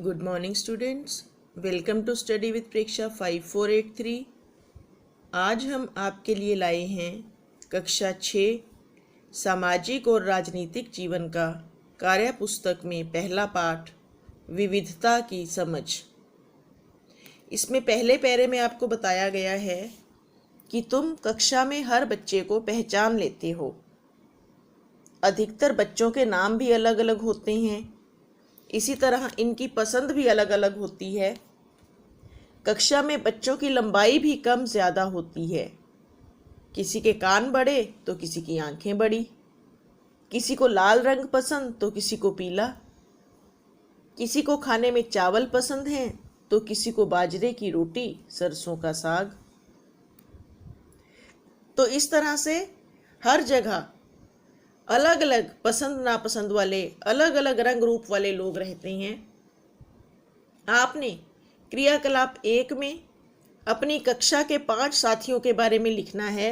Good morning students, welcome to study with Preksha 5483। आज हम आपके लिए लाए हैं कक्षा 6 सामाजिक और राजनीतिक जीवन का कार्य पुस्तक में पहला पाठ विविधता की समझ। इसमें पहले पैरे में आपको बताया गया है कि तुम कक्षा में हर बच्चे को पहचान लेते हो। अधिकतर बच्चों के नाम भी अलग अलग होते हैं, इसी तरह इनकी पसंद भी अलग अलग होती है। कक्षा में बच्चों की लंबाई भी कम ज़्यादा होती है। किसी के कान बड़े तो किसी की आंखें बड़ी, किसी को लाल रंग पसंद तो किसी को पीला, किसी को खाने में चावल पसंद हैं तो किसी को बाजरे की रोटी सरसों का साग। तो इस तरह से हर जगह अलग अलग पसंद नापसंद वाले अलग अलग रंग रूप वाले लोग रहते हैं। आपने क्रियाकलाप 1 में अपनी कक्षा के 5 साथियों के बारे में लिखना है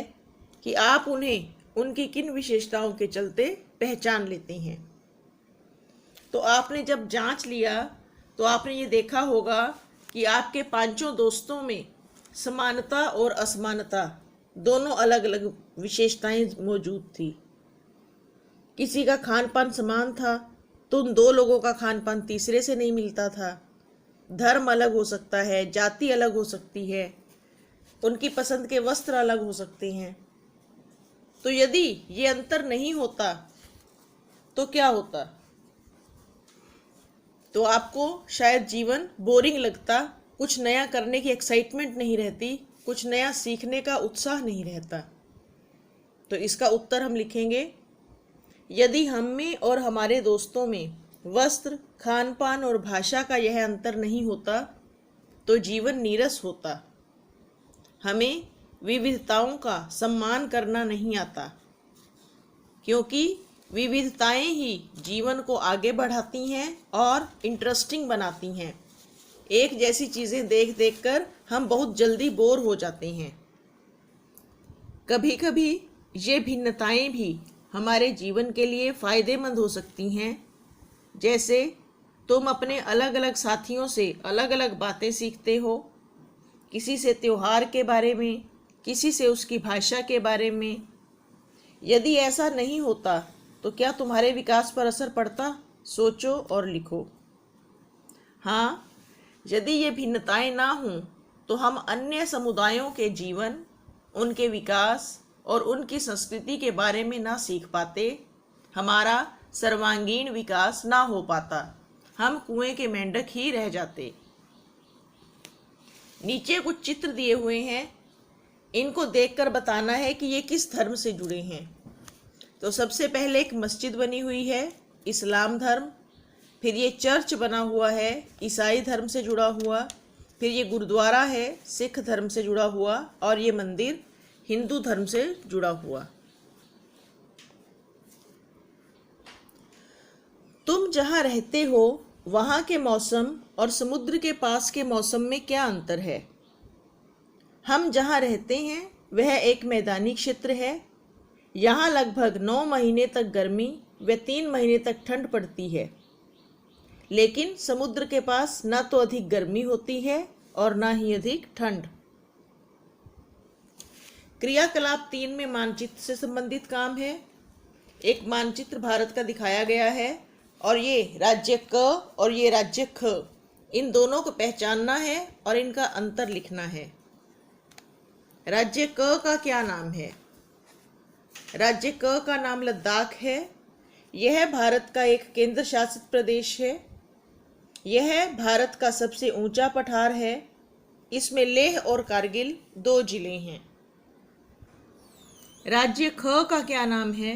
कि आप उन्हें उनकी किन विशेषताओं के चलते पहचान लेते हैं। तो आपने जब जांच लिया तो आपने ये देखा होगा कि आपके 5 दोस्तों में समानता और असमानता दोनों अलग अलग विशेषताएं मौजूद थी। किसी का खान पान समान था तो उन 2 लोगों का खान पान तीसरे से नहीं मिलता था। धर्म अलग हो सकता है, जाति अलग हो सकती है, उनकी पसंद के वस्त्र अलग हो सकते हैं। तो यदि ये अंतर नहीं होता तो क्या होता? तो आपको शायद जीवन बोरिंग लगता, कुछ नया करने की एक्साइटमेंट नहीं रहती, कुछ नया सीखने का उत्साह नहीं रहता। तो इसका उत्तर हम लिखेंगे, यदि हम में और हमारे दोस्तों में वस्त्र, खान पान और भाषा का यह अंतर नहीं होता तो जीवन नीरस होता। हमें विविधताओं का सम्मान करना नहीं आता, क्योंकि विविधताएं ही जीवन को आगे बढ़ाती हैं और इंटरेस्टिंग बनाती हैं। एक जैसी चीज़ें देख देख कर हम बहुत जल्दी बोर हो जाते हैं। कभी कभी ये भिन्नताएं भी हमारे जीवन के लिए फ़ायदेमंद हो सकती हैं। जैसे तुम अपने अलग अलग साथियों से अलग अलग बातें सीखते हो, किसी से त्योहार के बारे में, किसी से उसकी भाषा के बारे में। यदि ऐसा नहीं होता तो क्या तुम्हारे विकास पर असर पड़ता? सोचो और लिखो। हाँ, यदि ये भिन्नताएं ना हों तो हम अन्य समुदायों के जीवन, उनके विकास और उनकी संस्कृति के बारे में ना सीख पाते। हमारा सर्वांगीण विकास ना हो पाता, हम कुएं के मेंढक ही रह जाते। नीचे कुछ चित्र दिए हुए हैं, इनको देखकर बताना है कि ये किस धर्म से जुड़े हैं। तो सबसे पहले एक मस्जिद बनी हुई है, इस्लाम धर्म। फिर ये चर्च बना हुआ है, ईसाई धर्म से जुड़ा हुआ। फिर ये गुरुद्वारा है, सिख धर्म से जुड़ा हुआ। और ये मंदिर हिंदू धर्म से जुड़ा हुआ। तुम जहाँ रहते हो वहाँ के मौसम और समुद्र के पास के मौसम में क्या अंतर है? हम जहाँ रहते हैं वह एक मैदानी क्षेत्र है। यहाँ लगभग 9 महीने तक गर्मी व 3 महीने तक ठंड पड़ती है, लेकिन समुद्र के पास ना तो अधिक गर्मी होती है और ना ही अधिक ठंड। क्रियाकलाप 3 में मानचित्र से संबंधित काम है। एक मानचित्र भारत का दिखाया गया है और ये राज्य क और ये राज्य ख, इन दोनों को पहचानना है और इनका अंतर लिखना है। राज्य क का क्या नाम है? राज्य क का नाम लद्दाख है। यह भारत का एक केंद्र शासित प्रदेश है। यह भारत का सबसे ऊंचा पठार है। इसमें लेह और कारगिल 2 जिले हैं। राज्य ख का क्या नाम है?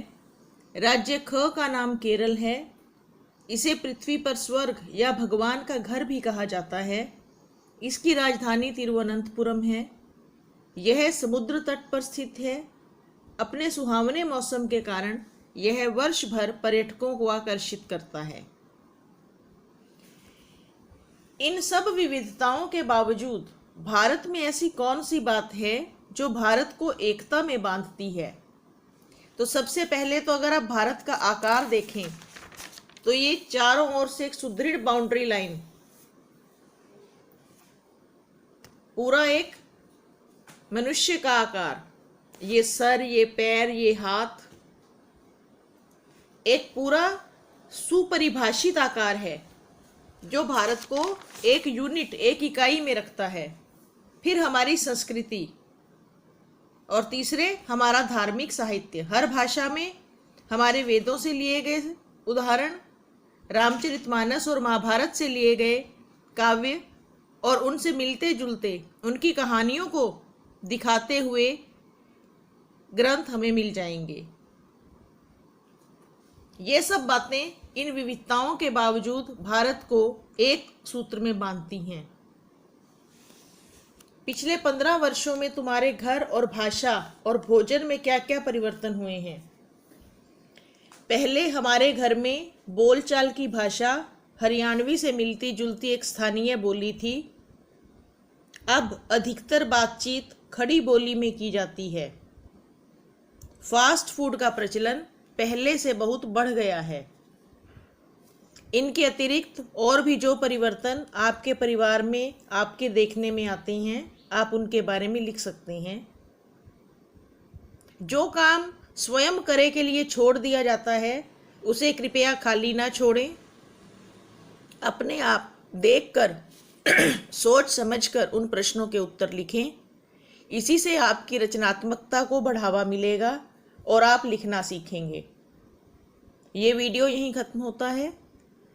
राज्य ख का नाम केरल है। इसे पृथ्वी पर स्वर्ग या भगवान का घर भी कहा जाता है। इसकी राजधानी तिरुवनंतपुरम है। यह समुद्र तट पर स्थित है। अपने सुहावने मौसम के कारण यह वर्ष भर पर्यटकों को आकर्षित करता है। इन सब विविधताओं के बावजूद भारत में ऐसी कौन सी बात है जो भारत को एकता में बांधती है? तो सबसे पहले तो अगर आप भारत का आकार देखें तो ये चारों ओर से एक सुदृढ़ बाउंड्री लाइन पूरा एक मनुष्य का आकार, ये सर, ये पैर, ये हाथ, एक पूरा सुपरिभाषित आकार है जो भारत को एक यूनिट, एक इकाई में रखता है। फिर हमारी संस्कृति, और तीसरे हमारा धार्मिक साहित्य। हर भाषा में हमारे वेदों से लिए गए उदाहरण, रामचरितमानस और महाभारत से लिए गए काव्य और उनसे मिलते जुलते उनकी कहानियों को दिखाते हुए ग्रंथ हमें मिल जाएंगे। ये सब बातें इन विविधताओं के बावजूद भारत को एक सूत्र में बांधती हैं। पिछले 15 वर्षों में तुम्हारे घर और भाषा और भोजन में क्या क्या परिवर्तन हुए हैं। पहले हमारे घर में बोलचाल की भाषा हरियाणवी से मिलती जुलती एक स्थानीय बोली थी। अब अधिकतर बातचीत खड़ी बोली में की जाती है। फास्ट फूड का प्रचलन पहले से बहुत बढ़ गया है। इनके अतिरिक्त और भी जो परिवर्तन आपके परिवार में आपके देखने में आते हैं, आप उनके बारे में लिख सकते हैं। जो काम स्वयं करे के लिए छोड़ दिया जाता है, उसे कृपया खाली ना छोड़ें। अपने आप देखकर सोच समझकर उन प्रश्नों के उत्तर लिखें। इसी से आपकी रचनात्मकता को बढ़ावा मिलेगा और आप लिखना सीखेंगे। ये वीडियो यहीं खत्म होता है।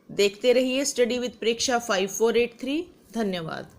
देखते रहिए स्टडी विद प्रेक्षा 5483। धन्यवाद।